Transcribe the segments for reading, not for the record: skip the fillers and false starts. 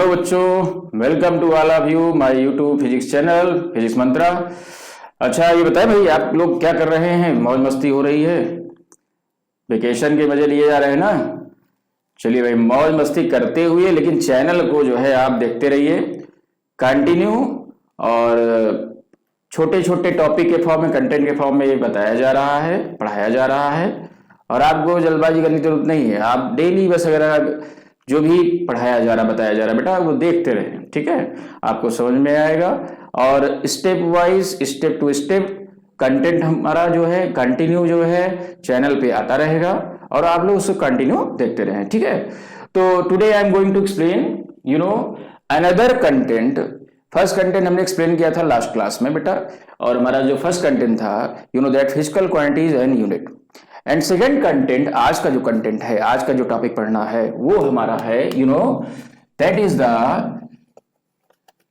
बच्चों, welcome to all of you my YouTube physics channel physics Mantra. अच्छा ये बताएं भाई, आप लोग क्या कर रहे हैं? मौज मस्ती हो रही है? वेकेशन के मजे लिए जा रहे हैं ना? चलिए भाई, मौज मस्ती करते हुए लेकिन चैनल को जो है आप देखते रहिए कंटिन्यू। और छोटे छोटे टॉपिक के फॉर्म में, कंटेंट के फॉर्म में ये बताया जा रहा है, पढ़ाया जा रहा है। और आपको जल्दबाजी करने की जरूरत नहीं है। आप डेली बस अगर जो भी पढ़ाया जा रहा, बताया जा रहा है, बेटा वो देखते रहें, ठीक है? आपको समझ में आएगा। और step wise, step to step content हमारा जो है कंटिन्यू जो है चैनल पे आता रहेगा और आप लोग उसको कंटिन्यू देखते रहें, ठीक है? तो today I am going to explain another content. First content हमने एक्सप्लेन किया था लास्ट क्लास में बेटा, और हमारा जो फर्स्ट कंटेंट था that physical quantities and unit. And second content, आज का जो कंटेंट है, आज का जो टॉपिक पढ़ना है वो हमारा है that is the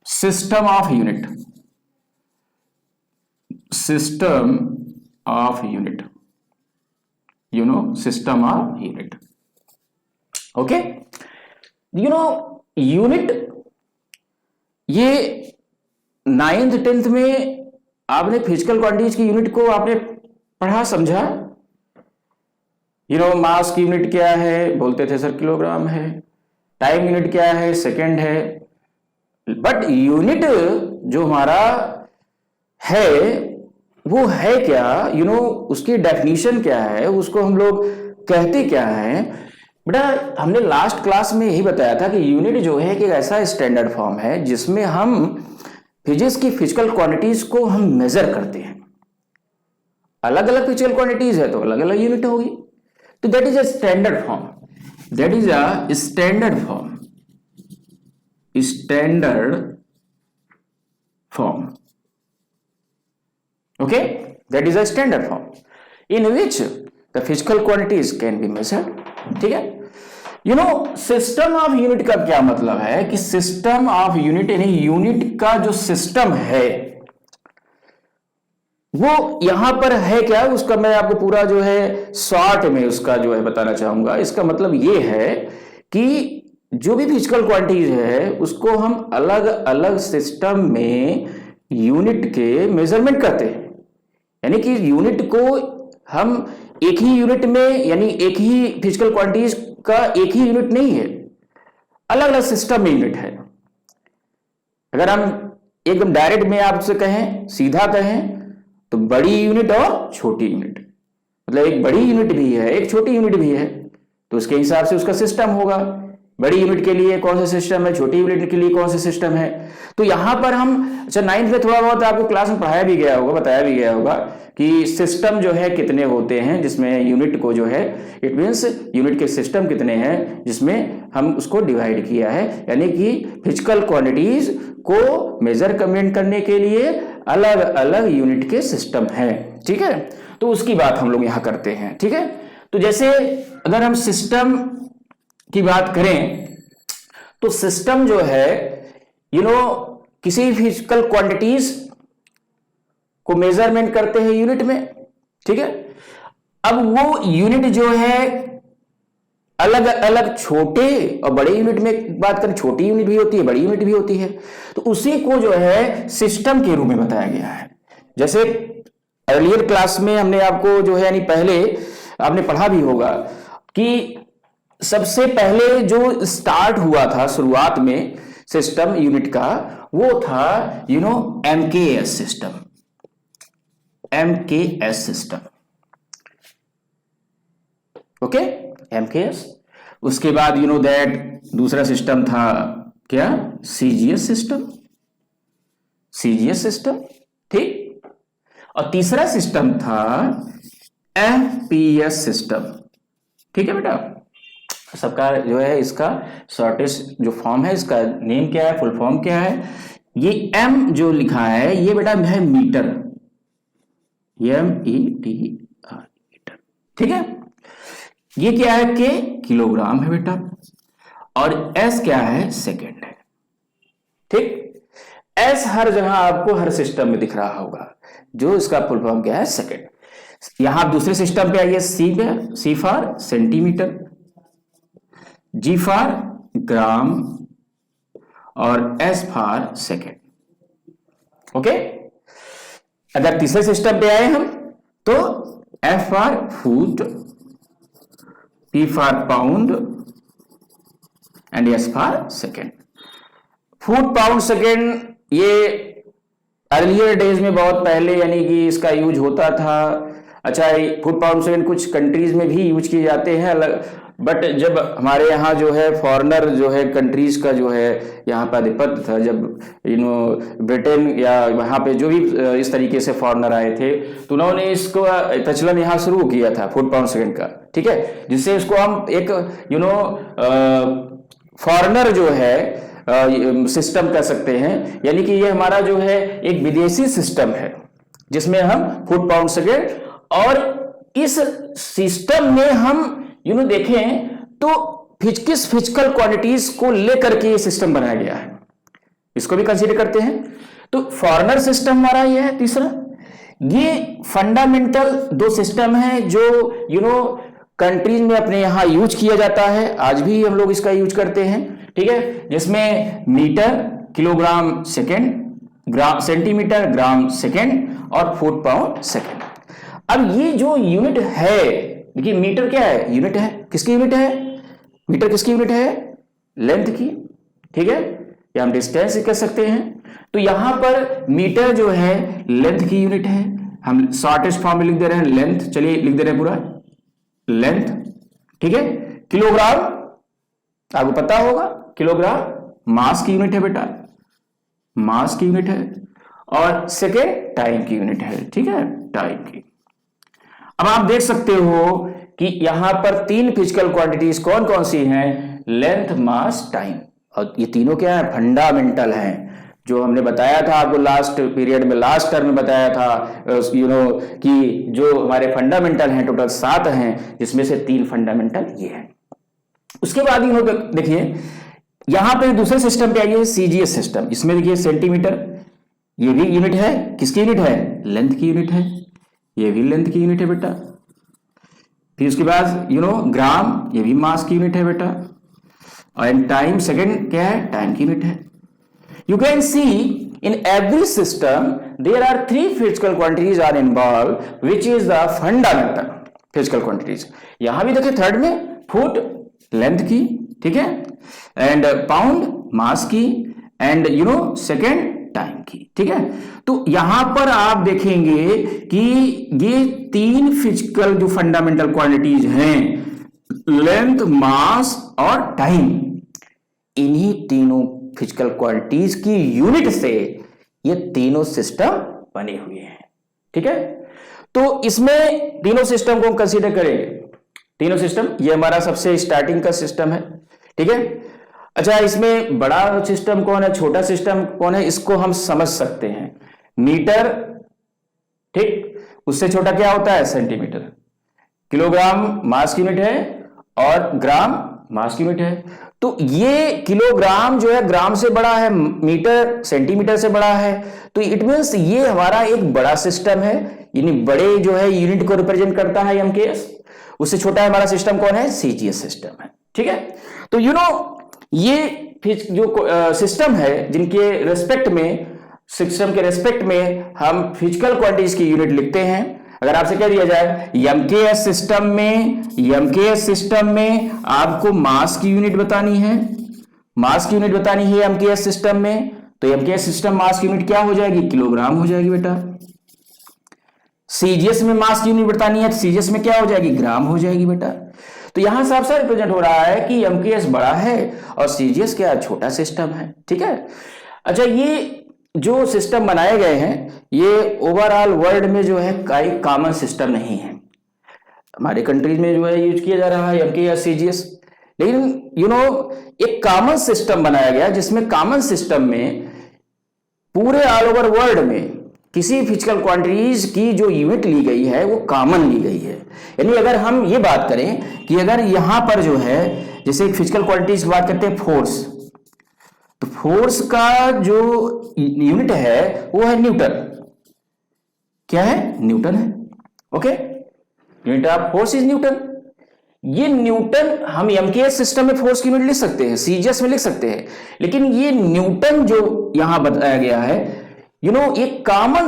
system of unit. System of unit, system of unit. Okay, unit ये 9th 10th में आपने फिजिकल क्वांटिटीज की यूनिट को आपने पढ़ा, समझा? मास की यूनिट क्या है, बोलते थे सर किलोग्राम है। टाइम यूनिट क्या है, सेकंड है। बट यूनिट जो हमारा है वो है क्या, उसकी डेफिनेशन क्या है, उसको हम लोग कहते क्या है बेटा? हमने लास्ट क्लास में यही बताया था कि यूनिट जो है कि ऐसा स्टैंडर्ड फॉर्म है जिसमें हम फिजिक्स की फिजिकल क्वांटिटीज को हम मेजर करते हैं। अलग अलग फिजिकल क्वांटिटीज है तो अलग अलग यूनिट होगी। तो that is a standard form. That is a standard form. Standard form. Okay, that is a standard form in which the physical quantities can be measured. ठीक है? सिस्टम ऑफ यूनिट का क्या मतलब है कि सिस्टम ऑफ यूनिट यानी unit का जो सिस्टम है वो यहां पर है क्या, उसका मैं आपको पूरा जो है शॉर्ट में उसका जो है बताना चाहूंगा। इसका मतलब ये है कि जो भी फिजिकल क्वांटिटीज है उसको हम अलग अलग सिस्टम में यूनिट के मेजरमेंट करते हैं। यानी कि यूनिट को हम एक ही यूनिट में, यानी एक ही फिजिकल क्वांटिटीज का एक ही यूनिट नहीं है, अलग अलग सिस्टम में यूनिट है। अगर हम एकदम डायरेक्ट में आपसे कहें, सीधा कहें, तो बड़ी यूनिट और छोटी यूनिट, मतलब एक बड़ी यूनिट भी है, एक छोटी यूनिट भी है, तो उसके हिसाब से उसका सिस्टम होगा। बड़ी यूनिट के लिए कौन सा सिस्टम है, छोटी यूनिट के लिए कौन सा सिस्टम है। तो यहां पर हम, अच्छा 9th में थोड़ा बहुत आपको क्लास में पढ़ाया भी गया होगा, बताया भी गया होगा कि सिस्टम जो है कितने होते हैं, जिसमें यूनिट को जो है, इट मींस यूनिट के सिस्टम कितने हैं जिसमें हम उसको डिवाइड किया है। यानी कि फिजिकल क्वांटिटीज को मेजर कमेंट करने के लिए अलग अलग यूनिट के सिस्टम है। ठीक है? तो उसकी बात हम लोग यहां करते हैं। ठीक है? तो जैसे अगर हम सिस्टम की बात करें तो सिस्टम जो है किसी फिजिकल क्वांटिटीज को मेजरमेंट करते हैं यूनिट में। ठीक है? अब वो यूनिट जो है अलग अलग छोटे और बड़े यूनिट में बात करें, छोटी यूनिट भी होती है, बड़ी यूनिट भी होती है, तो उसी को जो है सिस्टम के रूप में बताया गया है। जैसे अर्लियर क्लास में हमने आपको जो है, यानी पहले आपने पढ़ा भी होगा कि सबसे पहले जो स्टार्ट हुआ था शुरुआत में सिस्टम यूनिट का, वो था MKS system. MKS system, okay, MKS. उसके बाद दैट दूसरा सिस्टम था क्या, सीजीएस सिस्टम। सीजीएस सिस्टम, ठीक। और तीसरा सिस्टम था एफपीएस सिस्टम। ठीक है बेटा? सबका जो है इसका शॉर्टेस्ट जो फॉर्म है, इसका नेम क्या है, फुल फॉर्म क्या है? ये एम जो लिखा है ये बेटा है मीटर, METR, मीटर। ठीक है? ये क्या है के किलोग्राम है बेटा, और एस क्या है, सेकेंड है। ठीक? एस हर जगह आपको हर सिस्टम में दिख रहा होगा, जो इसका फुल फॉर्म क्या है, सेकेंड। यहां दूसरे सिस्टम पे आइए, सी पे, सी फॉर सेंटीमीटर, जी फॉर ग्राम, और S फॉर सेकेंड। ओके, अगर तीसरे सिस्टम पे आए हम तो F for foot, P for pound and S for second. Foot, pound, second ये अर्लियर डेज में बहुत पहले यानी कि इसका यूज होता था। अच्छा, फुट, पाउंड, सेकेंड कुछ कंट्रीज में भी यूज किए जाते हैं अलग, बट जब हमारे यहाँ जो है फॉरेनर जो है कंट्रीज का जो है यहाँ पर आधिपत्य था, जब ब्रिटेन या वहाँ पे जो भी इस तरीके से फॉरेनर आए थे तो उन्होंने इसको प्रचलन यहाँ शुरू किया था फुट, पाउंड, सेकेंड का। ठीक है, जिससे इसको हम एक फॉरेनर जो है सिस्टम कह सकते हैं, यानी कि ये हमारा जो है एक विदेशी सिस्टम है जिसमें हम फुट, पाउंड, सेकेंड, और इस सिस्टम में हम देखें तो किस फिजिकल क्वांटिटीज को लेकर के ये सिस्टम बनाया गया है, इसको भी कंसीडर करते हैं। तो फॉरेनर सिस्टम हमारा ये है तीसरा। ये फंडामेंटल दो सिस्टम है जो कंट्रीज में अपने यहां यूज किया जाता है, आज भी हम लोग इसका यूज करते हैं। ठीक है, जिसमें मीटर, किलोग्राम, सेकेंड, ग्राम, सेंटीमीटर, ग्राम, सेकेंड और फुट, पाउंड, सेकेंड। अब ये जो यूनिट है, देखिए मीटर क्या है, यूनिट है, किसकी यूनिट है, मीटर किसकी यूनिट है, लेंथ की। ठीक है, या हम डिस्टेंस कह सकते हैं। तो यहां पर मीटर जो है लेंथ की यूनिट है, हम शॉर्टेस्ट फॉर्म में लिख दे रहे हैं लेंथ, चलिए लिख दे रहे हैं पूरा लेंथ। ठीक है, किलोग्राम आपको पता होगा, किलोग्राम मास की यूनिट है बेटा, मास की यूनिट है, और सेकेंड टाइम की यूनिट है। ठीक है, टाइम की। अब आप देख सकते हो कि यहां पर तीन फिजिकल क्वांटिटीज कौन कौन सी हैं, लेंथ, मास, टाइम, और ये तीनों क्या है, फंडामेंटल हैं। जो हमने बताया था आपको लास्ट पीरियड में, लास्ट टर्म में बताया था कि जो हमारे फंडामेंटल हैं टोटल 7 हैं, जिसमें से 3 फंडामेंटल ये हैं। उसके बाद देखिए यहां पे दूसरे सिस्टम पे आइए, सीजीएस सिस्टम। इसमें देखिए सेंटीमीटर, ये भी यूनिट है, किसकी यूनिट है, लेंथ की यूनिट है, ये भी लेंथ की यूनिट है बेटा। फिर उसके बाद ग्राम, ये भी मास की यूनिट है बेटा, और टाइम सेकेंड क्या है, टाइम की यूनिट है। You can see in every system there are 3 physical quantities are involved, which is the fundamental physical quantities. यहां भी देखिए थर्ड में फुट, लेंथ की, ठीक है, एंड पाउंड, मास की, एंड सेकेंड टाइम की। ठीक है, तो यहां पर आप देखेंगे कि ये 3 फिजिकल जो फंडामेंटल क्वांटिटीज हैं, लेंथ, मास और टाइम, इन्हीं तीनों फिजिकल क्वांटिटीज की यूनिट से ये तीनों सिस्टम बने हुए हैं। ठीक है, तो इसमें तीनों सिस्टम को हम कंसीडर करेंगे। तीनों सिस्टम, ये हमारा सबसे स्टार्टिंग का सिस्टम है। ठीक है, अच्छा, इसमें बड़ा सिस्टम कौन है, छोटा सिस्टम कौन है, इसको हम समझ सकते हैं। मीटर, ठीक, उससे छोटा क्या होता है, सेंटीमीटर। किलोग्राम मास की यूनिट है और ग्राम मास की यूनिट है। तो ये किलोग्राम जो है ग्राम से बड़ा है, मीटर सेंटीमीटर से बड़ा है, तो इट मींस ये हमारा एक बड़ा सिस्टम है, यानी बड़े जो है यूनिट को रिप्रेजेंट करता है एमकेएस। उससे छोटा हमारा सिस्टम कौन है, सीजीएस सिस्टम है। ठीक है, तो ये जो सिस्टम है जिनके रेस्पेक्ट में, सिस्टम के रेस्पेक्ट में हम फिजिकल क्वांटिटीज की यूनिट लिखते हैं। अगर आपसे कह दिया जाए एमकेएस सिस्टम में आपको मास की यूनिट बतानी है, मास की यूनिट बतानी है एमकेएस सिस्टम में, तो एमकेएस सिस्टम मास की यूनिट क्या हो जाएगी, किलोग्राम हो जाएगी बेटा। सीजीएस में मास की यूनिट बतानी है तो सीजीएस में क्या हो जाएगी, ग्राम हो जाएगी बेटा। तो यहां साफ साफ रिप्रेजेंट हो रहा है कि एमकेएस बड़ा है और सीजीएस क्या, छोटा सिस्टम है। ठीक है, अच्छा, ये जो सिस्टम बनाए गए हैं ये ओवरऑल वर्ल्ड में जो है कोई कॉमन सिस्टम नहीं है। हमारे कंट्रीज में जो है यूज किया जा रहा है एमकेएस, सीजीएस, लेकिन एक कॉमन सिस्टम बनाया गया जिसमें कॉमन सिस्टम में पूरे ऑल ओवर वर्ल्ड में किसी फिजिकल क्वांटिटीज की जो यूनिट ली गई है वो कॉमन ली गई है। यानी अगर हम ये बात करें कि अगर यहां पर जो है, जैसे एक फिजिकल क्वांटिटीज की बात करते हैं फोर्स, तो फोर्स का जो यूनिट है वो है न्यूटन। क्या है, न्यूटन है। Okay, unit of force is Newton. ये न्यूटन हम एमकेएस सिस्टम में फोर्स की यूनिट लिख सकते हैं, सीजीएस में लिख सकते हैं, लेकिन ये न्यूटन जो यहां बताया गया है ये कॉमन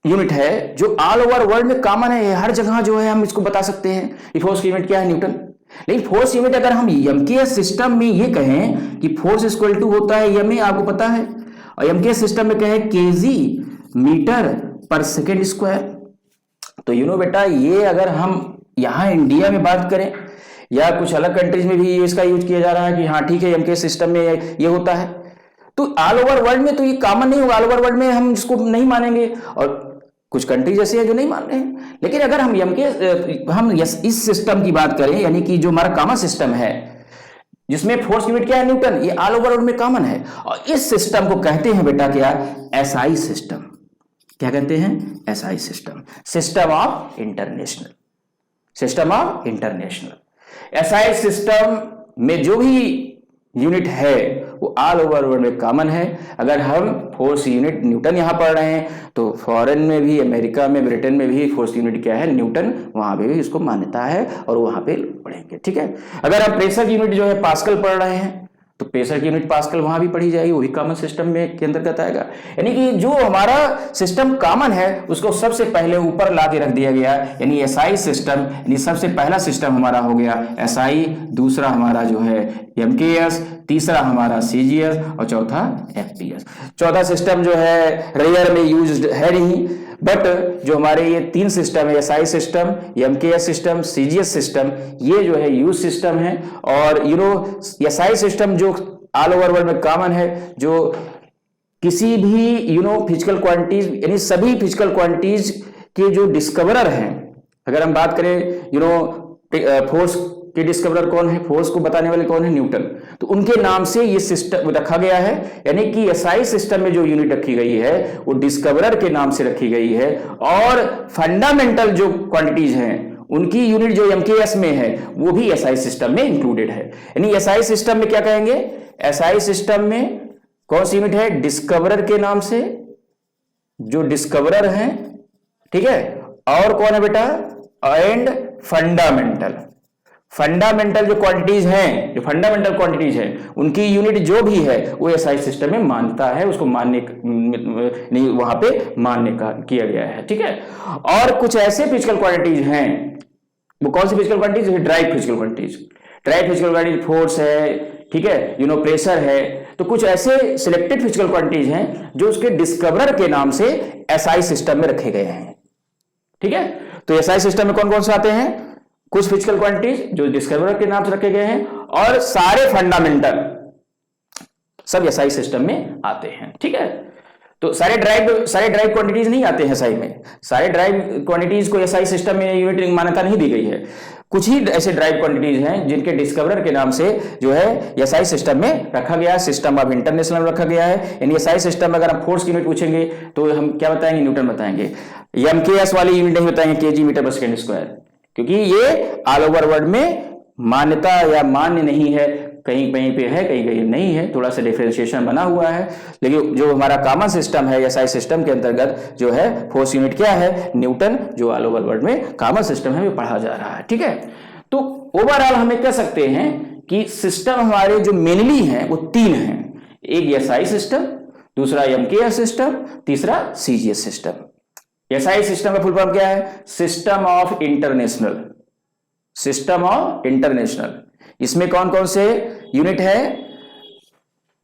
यूनिट है जो ऑल ओवर वर्ल्ड में कॉमन है, हर जगह जो है हम इसको बता सकते हैं कि फोर्स की यूनिट क्या है, न्यूटन। लेकिन फोर्स यूनिट अगर हम एमकेएस सिस्टम में ये कहें कि फोर्स इक्वल टू होता है एमए, आपको पता है, और एमकेएस सिस्टम में कहें केजी मीटर पर सेकेंड स्क्वायर, तो बेटा ये अगर हम यहां इंडिया में बात करें या कुछ अलग कंट्रीज में भी इसका यूज किया जा रहा है कि हाँ ठीक है एमकेएस सिस्टम में ये होता है, तो ऑल ओवर वर्ल्ड में तो ये कॉमन नहीं होगा, ऑल ओवर वर्ल्ड में हम इसको नहीं मानेंगे, और कुछ कंट्रीज ऐसे हैं जो नहीं मान रहे हैं। लेकिन अगर हम इस सिस्टम की बात करें, यानी कि जो हमारा कॉमन सिस्टम है जिसमें फोर्स यूनिट क्या है, न्यूटन, ये ऑल ओवर वर्ल्ड में कॉमन है, और इस सिस्टम को कहते हैं बेटा क्या, एसआई सिस्टम। क्या कहते हैं, SI system, system of international, system of international. SI system में जो भी यूनिट है वो ऑल ओवर वर्ल्ड में कॉमन है। अगर हम फोर्स यूनिट न्यूटन यहां पढ़ रहे हैं तो फॉरेन में भी, अमेरिका में, ब्रिटेन में भी फोर्स यूनिट क्या है, न्यूटन, वहां पे भी इसको मान्यता है और वहां पे पढ़ेंगे, ठीक है। अगर हम प्रेशर यूनिट जो है पास्कल पढ़ रहे हैं तो प्रेशर की यूनिट पास्कल वहां भी पढ़ी जाएगी, वो भी कॉमन सिस्टम में के अंतर्गत आएगा। यानी कि जो हमारा सिस्टम कॉमन है उसको सबसे पहले ऊपर ला के रख दिया गया, यानी एसआई सिस्टम, यानी सबसे पहला सिस्टम हमारा हो गया एसआई, दूसरा हमारा जो है एमकेएस, तीसरा हमारा सीजीएस और चौथा एफपीएस। चौथा सिस्टम जो है रेयर में यूज्ड है नहीं, बट जो हमारे ये तीन सिस्टम है, SI system, MKS system, CGS system, ये जो है यूज सिस्टम है। और एसआई सिस्टम जो ऑल ओवर वर्ल्ड में कॉमन है, जो किसी भी फिजिकल क्वांटिटीज, यानी सभी फिजिकल क्वांटिटीज के जो डिस्कवरर हैं, अगर हम बात करें फोर्स के डिस्कवरर कौन है, फोर्स को बताने वाले कौन है, न्यूटन, तो उनके नाम से ये सिस्टम रखा गया है। यानी कि एसआई सिस्टम में जो यूनिट रखी गई है वो डिस्कवरर के नाम से रखी गई है, और फंडामेंटल जो क्वांटिटीज हैं उनकी यूनिट जो एमकेएस में है वो भी एसआई सिस्टम में इंक्लूडेड है। यानी एसआई सिस्टम में क्या कहेंगे, एसआई सिस्टम में कौन सी यूनिट है, डिस्कवरर के नाम से, जो डिस्कवरर है, ठीक है, और कौन है बेटा, एंड फंडामेंटल। फंडामेंटल जो क्वांटिटीज हैं, जो फंडामेंटल क्वांटिटीज हैं, उनकी यूनिट जो भी है वो एसआई सिस्टम में मानता है, उसको मानने नहीं, वहां पे मान्य किया गया है, ठीक है। और कुछ ऐसे फिजिकल क्वांटिटीज हैं, वो कौन सी physical quantities, derived physical quantities, derived physical quantities, force है, ठीक है, प्रेशर है, तो कुछ ऐसे सिलेक्टेड फिजिकल क्वांटिटीज हैं जो उसके डिस्कवरर के नाम से एसआई सिस्टम में रखे गए हैं, ठीक है। तो एसआई सिस्टम में कौन कौन से आते हैं, कुछ फिजिकल क्वांटिटीज जो डिस्कवरर के नाम से रखे गए हैं, और सारे फंडामेंटल सब एसआई सिस्टम में आते हैं, ठीक है। तो सारे ड्राइव क्वांटिटीज नहीं आते हैं एसआई में, सारे ड्राइव क्वांटिटीज को एसआई सिस्टम में यूनिट मान्यता नहीं दी गई है। कुछ ही ऐसे ड्राइव क्वांटिटीज हैं जिनके डिस्कवरर के नाम से जो है एसआई सिस्टम में रखा गया है, सिस्टम ऑफ इंटरनेशनल रखा गया है। यानी एसआई सिस्टम में अगर हम फोर्स की यूनिट पूछेंगे तो हम क्या बताएंगे, न्यूटन बताएंगे, एमकेएस वाली यूनिट नहीं बताएंगे, केजी मीटर पर सेकेंड स्क्वायर, क्योंकि ये ऑल ओवर वर्ल्ड में मान्यता या मान्य नहीं है, कहीं कहीं पे है, कहीं कहीं नहीं है, थोड़ा सा डिफरेंशिएशन बना हुआ है। लेकिन जो हमारा कॉमन सिस्टम है एसआई सिस्टम के अंतर्गत जो है फोर्स यूनिट क्या है, न्यूटन, जो ऑल ओवर वर्ल्ड में कॉमन सिस्टम है वो पढ़ा जा रहा है, ठीक है। तो ओवरऑल हमें कह सकते हैं कि सिस्टम हमारे जो मेनली हैं वो तीन हैं, एक एसआई सिस्टम, दूसरा एमकेएस सिस्टम, तीसरा सीजीएस सिस्टम। एसआई सिस्टम का फुल फॉर्म क्या है, system of international, system of international. इसमें कौन कौन से यूनिट है,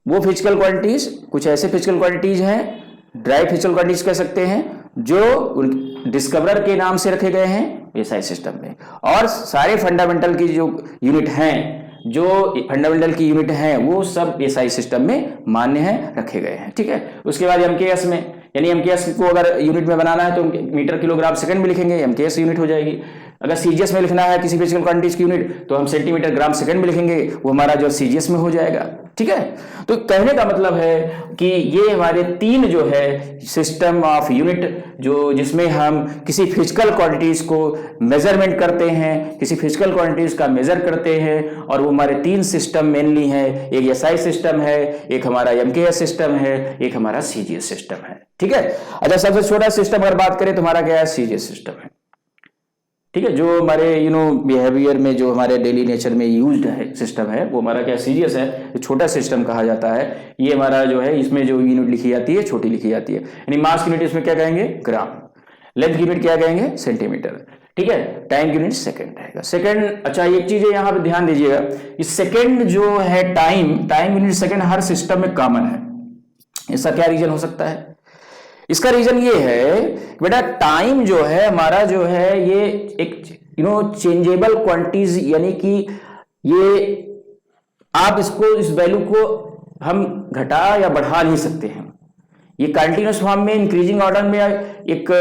वो फिजिकल क्वांटिटीज, कुछ ऐसे फिजिकल क्वांटिटीज हैं, ड्राइव फिजिकल क्वांटिटीज कह सकते हैं, जो डिस्कवरर के नाम से रखे गए हैं एसआई सिस्टम में, और सारे फंडामेंटल की जो यूनिट हैं, जो फंडामेंटल की यूनिट हैं वो सब एसआई सिस्टम में मान्य है, रखे गए हैं, ठीक है। उसके बाद एमकेएस में, यानी एमकेएस को अगर यूनिट में बनाना है तो मीटर किलोग्राम सेकंड में लिखेंगे, एमकेएस यूनिट हो जाएगी। अगर सीजीएस में लिखना है किसी फिजिकल क्वांटिटीज की यूनिट तो हम सेंटीमीटर ग्राम सेकंड में लिखेंगे, वो हमारा जो सीजीएस में हो जाएगा, ठीक है। तो कहने का मतलब है कि ये हमारे तीन जो है सिस्टम ऑफ यूनिट, जो जिसमें हम किसी फिजिकल क्वांटिटीज को मेजरमेंट करते हैं, किसी फिजिकल क्वांटिटीज का मेजर करते हैं, और वो हमारे तीन सिस्टम मेनली हैं, एक एसआई सिस्टम है, एक हमारा एमकेएस सिस्टम है, एक हमारा सीजीएस सिस्टम है, ठीक है। अच्छा, सबसे छोटा सिस्टम अगर बात करें तो हमारा क्या है, सीजीएस सिस्टम है। ठीक है। जो हमारे बिहेवियर में, जो हमारे डेली नेचर में यूज्ड है सिस्टम है, वो हमारा क्या सीजीएस है, जो छोटा सिस्टम कहा जाता है। ये हमारा जो है, इसमें जो यूनिट लिखी जाती है छोटी लिखी जाती है, यानी मास की यूनिट इसमें क्या कहेंगे, ग्राम। लेंथ की यूनिट क्या कहेंगे, सेंटीमीटर। ठीक है। टाइम की यूनिट सेकंड रहेगा, सेकंड। अच्छा, एक चीज है यहाँ पे ध्यान दीजिएगा, इस सेकंड जो है टाइम यूनिट सेकंड हर सिस्टम में कॉमन है। इसका क्या रीजन हो सकता है? इसका रीजन ये है बेटा, टाइम जो है हमारा जो है, ये एक चेंजेबल क्वांटिटीज, यानी कि ये आप इसको, इस वैल्यू को हम घटा या बढ़ा नहीं सकते हैं। ये कंटिन्यूअस फॉर्म में इंक्रीजिंग ऑर्डर में एक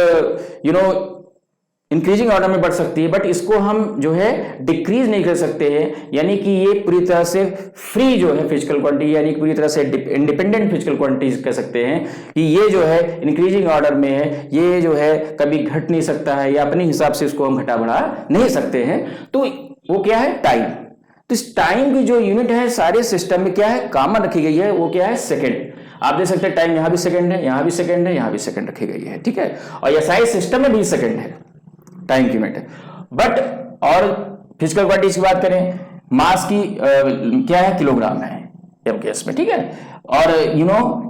इंक्रीजिंग ऑर्डर में बढ़ सकती है, बट इसको हम जो है डिक्रीज नहीं कर सकते हैं। यानी कि ये पूरी तरह से फ्री जो है फिजिकल क्वांटिटी, यानी पूरी तरह से इंडिपेंडेंट फिजिकल क्वांटिटीज कह सकते हैं कि ये जो है इंक्रीजिंग ऑर्डर में है, ये जो है कभी घट नहीं सकता है, या अपने हिसाब से इसको हम घटा बढ़ा नहीं सकते हैं। तो वो क्या है, टाइम। तो इस टाइम की जो यूनिट है सारे सिस्टम में क्या है, कॉमन रखी गई है, वो क्या है, सेकेंड। आप देख सकते हैं टाइम यहां भी सेकंड है, यहां भी सेकंड है, यहां भी सेकंड रखी गई है। ठीक है। और ये सारे सिस्टम में भी सेकंड है टाइम की यूनिट। बट और फिजिकल क्वांटिटीज की बात करें, मास की क्या है, किलोग्राम है एमकेएस में। ठीक है। और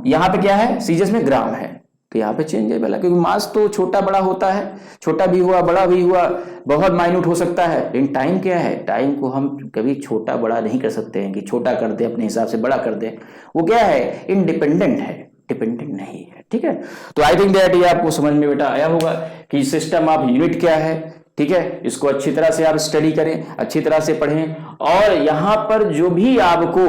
यहां पे क्या है, सीजीएस में ग्राम है। तो यहाँ पे चेंजेबल है, क्योंकि मास तो छोटा बड़ा होता है, छोटा भी हुआ बड़ा भी हुआ, बहुत माइन्यूट हो सकता है। लेकिन टाइम क्या है, टाइम को हम कभी छोटा बड़ा नहीं कर सकते हैं कि छोटा कर दे अपने हिसाब से बड़ा कर दे। वो क्या है, इंडिपेंडेंट है, डिपेंडेंट नहीं है। ठीक है। तो आई थिंक दैट ये आपको समझ में बेटा आया होगा कि सिस्टम ऑफ यूनिट क्या है। ठीक है। इसको अच्छी तरह से आप स्टडी करें, अच्छी तरह से पढ़ें, और यहां पर जो भी आपको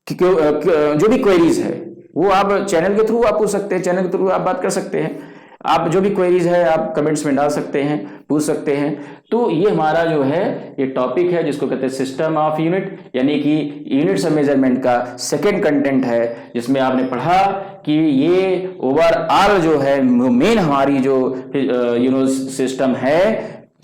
जो भी क्वेरीज है वो आप चैनल के थ्रू आप पूछ सकते हैं, चैनल के थ्रू आप बात कर सकते हैं। आप जो भी क्वेरीज है आप कमेंट्स में डाल सकते हैं, पूछ सकते हैं। तो ये हमारा जो है ये टॉपिक है जिसको कहते हैं सिस्टम ऑफ यूनिट, यानी कि यूनिट्स ऑफ मेजरमेंट का सेकंड कंटेंट है, जिसमें आपने पढ़ा कि ये ओवरऑल जो है मेन हमारी जो सिस्टम है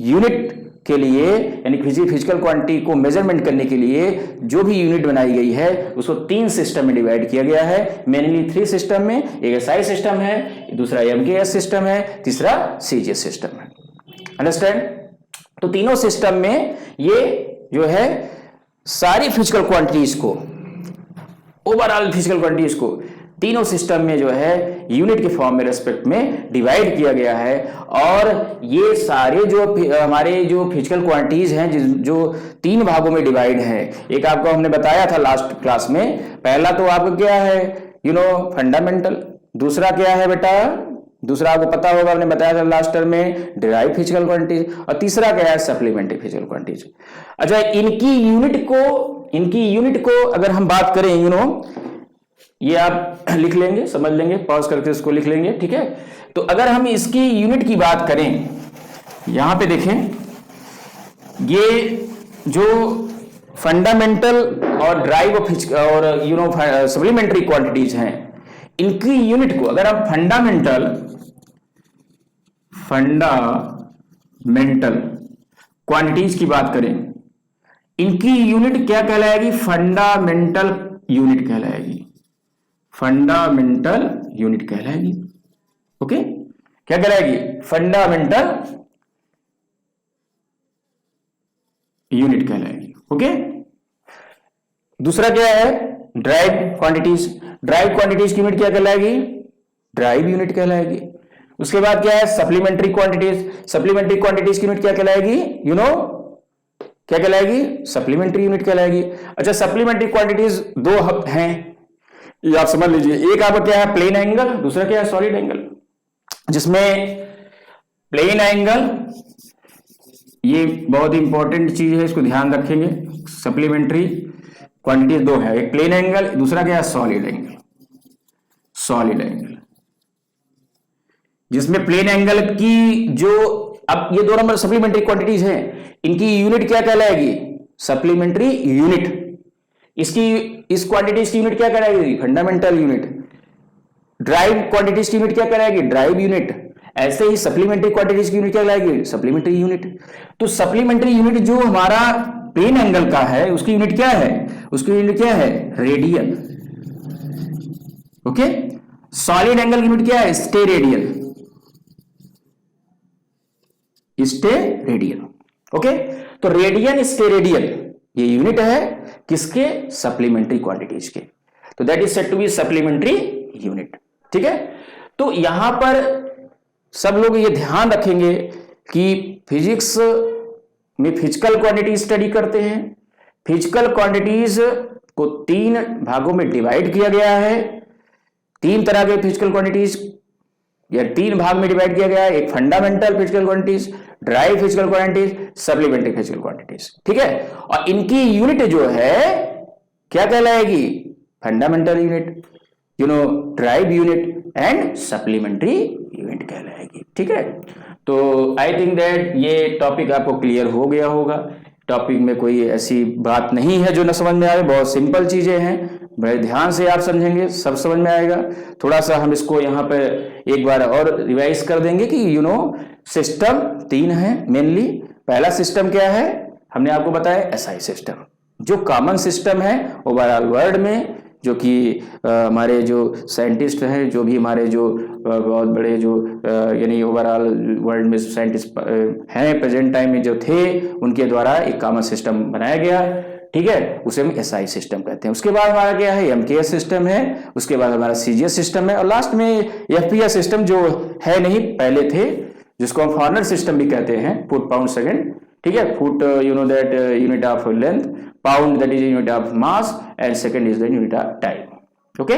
यूनिट के लिए, यानी किसी फिजिकल क्वांटिटी को मेजरमेंट करने के लिए जो भी यूनिट बनाई गई है उसको 3 सिस्टम में डिवाइड किया गया है। मेनली 3 सिस्टम में, एक एसआई सिस्टम है, दूसरा एमकेएस सिस्टम है, तीसरा सीजीएस सिस्टम है। अंडरस्टैंड? तो तीनों सिस्टम में ये जो है सारी फिजिकल क्वांटिटीज को, ओवरऑल फिजिकल क्वांटिटीज को तीनों सिस्टम में जो है यूनिट के फॉर्म में रेस्पेक्ट में डिवाइड किया गया है। और ये सारे जो हमारे जो फिजिकल क्वांटिटीज हैं जो 3 भागों में डिवाइड है, एक आपको हमने बताया था लास्ट क्लास में। पहला तो आपको क्या है, फंडामेंटल। दूसरा क्या है बेटा, दूसरा आपको पता होगा, हमने बताया था लास्ट टर्म में, डिराइव फिजिकल क्वांटिटीज। और तीसरा क्या है, सप्लीमेंट्री फिजिकल क्वांटिटीज। अच्छा, इनकी यूनिट को अगर हम बात करें, ये आप लिख लेंगे, समझ लेंगे, पॉज करके इसको लिख लेंगे। ठीक है। तो अगर हम इसकी यूनिट की बात करें, यहां पे देखें, ये जो फंडामेंटल और ड्राइव और सप्लीमेंट्री क्वांटिटीज हैं, इनकी यूनिट को अगर हम फंडामेंटल क्वांटिटीज की बात करें, इनकी यूनिट क्या कहलाएगी, फंडामेंटल यूनिट कहलाएगी, फंडामेंटल यूनिट कहलाएगी। ओके, क्या कहलाएगी, फंडामेंटल यूनिट कहलाएगी। ओके। दूसरा क्या है, ड्राइव क्वांटिटीज। ड्राइव क्वांटिटीज की यूनिट क्या कहलाएगी, ड्राइव यूनिट कहलाएगी। उसके बाद क्या है, सप्लीमेंट्री क्वांटिटीज। सप्लीमेंट्री क्वांटिटीज की यूनिट क्या कहलाएगी, क्या कहलाएगी, सप्लीमेंट्री यूनिट कहलाएगी। अच्छा, सप्लीमेंट्री क्वांटिटीज 2 हैं, ये आप समझ लीजिए। एक आपका क्या है, प्लेन एंगल, दूसरा क्या है, सॉलिड एंगल। जिसमें प्लेन एंगल ये बहुत इंपॉर्टेंट चीज है, इसको ध्यान रखेंगे। सप्लीमेंट्री क्वांटिटीज 2 है, एक प्लेन एंगल, दूसरा क्या है, सॉलिड एंगल। सॉलिड एंगल जिसमें प्लेन एंगल की जो, अब ये 2 नंबर सप्लीमेंट्री क्वांटिटीज हैं, इनकी यूनिट क्या कहलाएगी, सप्लीमेंट्री यूनिट। इस क्वांटिटीज की यूनिट क्या कहलाएगी, फंडामेंटल यूनिट। ड्राइव क्वांटिटीज की यूनिट क्या कहलाएगी, ड्राइव यूनिट। ऐसे ही सप्लीमेंट्री क्वांटिटीज की यूनिट क्या कहलाएगी, सप्लीमेंट्री यूनिट। तो सप्लीमेंट्री यूनिट जो हमारा प्लेन एंगल का है, उसकी यूनिट क्या है, उसकी यूनिट क्या है, रेडियन। ओके। सॉलिड एंगल की यूनिट क्या है, स्टेरेडियन। स्टेरेडियन। ओके, तो रेडियन स्टेरेडियन ये यूनिट है किसके? सप्लीमेंट्री क्वांटिटीज के। तो that is said to be supplementary unit. ठीक है, तो यहां पर सब लोग ये ध्यान रखेंगे कि फिजिक्स में फिजिकल क्वांटिटी स्टडी करते हैं। फिजिकल क्वांटिटीज को 3 भागों में डिवाइड किया गया है। 3 तरह के फिजिकल क्वांटिटीज या 3 भाग में डिवाइड किया गया है। एक fundamental physical quantities, derived physical quantities, supplementary physical quantities. ठीक है, और इनकी यूनिट जो है क्या कहलाएगी? Fundamental unit, derived unit and supplementary unit कहलाएगी। ठीक है, तो आई थिंक दैट ये टॉपिक आपको क्लियर हो गया होगा। टॉपिक में कोई ऐसी बात नहीं है जो न समझ में आए, बहुत सिंपल चीजें हैं। बड़े ध्यान से आप समझेंगे सब समझ में आएगा। थोड़ा सा हम इसको यहाँ पे एक बार और रिवाइज कर देंगे कि सिस्टम 3 है मेनली। पहला सिस्टम क्या है? हमने आपको बताया एसआई सिस्टम, जो कॉमन सिस्टम है ओवरऑल वर्ल्ड में, जो कि हमारे जो साइंटिस्ट हैं, जो भी हमारे जो बहुत बड़े जो यानी ओवरऑल वर्ल्ड में साइंटिस्ट हैं प्रेजेंट टाइम में जो थे, उनके द्वारा एक कॉमन सिस्टम बनाया गया। ठीक है, उसे हम एसआई सिस्टम कहते हैं। उसके बाद हमारा क्या है? एमकेएस सिस्टम है। उसके बाद हमारा सीजीएस सिस्टम है, और लास्ट में एफपीएस सिस्टम जो है नहीं, पहले थे, जिसको हम फॉर्नर सिस्टम भी कहते हैं, फुट पाउंड सेकेंड। ठीक है, foot that unit of length, pound that is unit of mass, and second is the unit of time. Okay,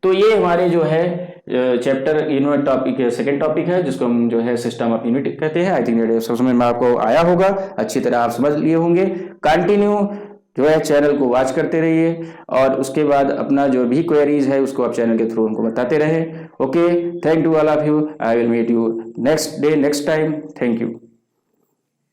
तो ये हमारे जो है चैप्टर टॉपिक सेकेंड टॉपिक है, जिसको हम जो है सिस्टम ऑफ यूनिट कहते हैं। आई थिंक समझ में आपको आया होगा, अच्छी तरह आप समझ लिए होंगे। कंटिन्यू जो है चैनल को वॉच करते रहिए, और उसके बाद अपना जो भी क्वेरीज है उसको आप चैनल के थ्रू उनको बताते रहे। Okay, thank you all of you. I will meet you next day next time. Thank you.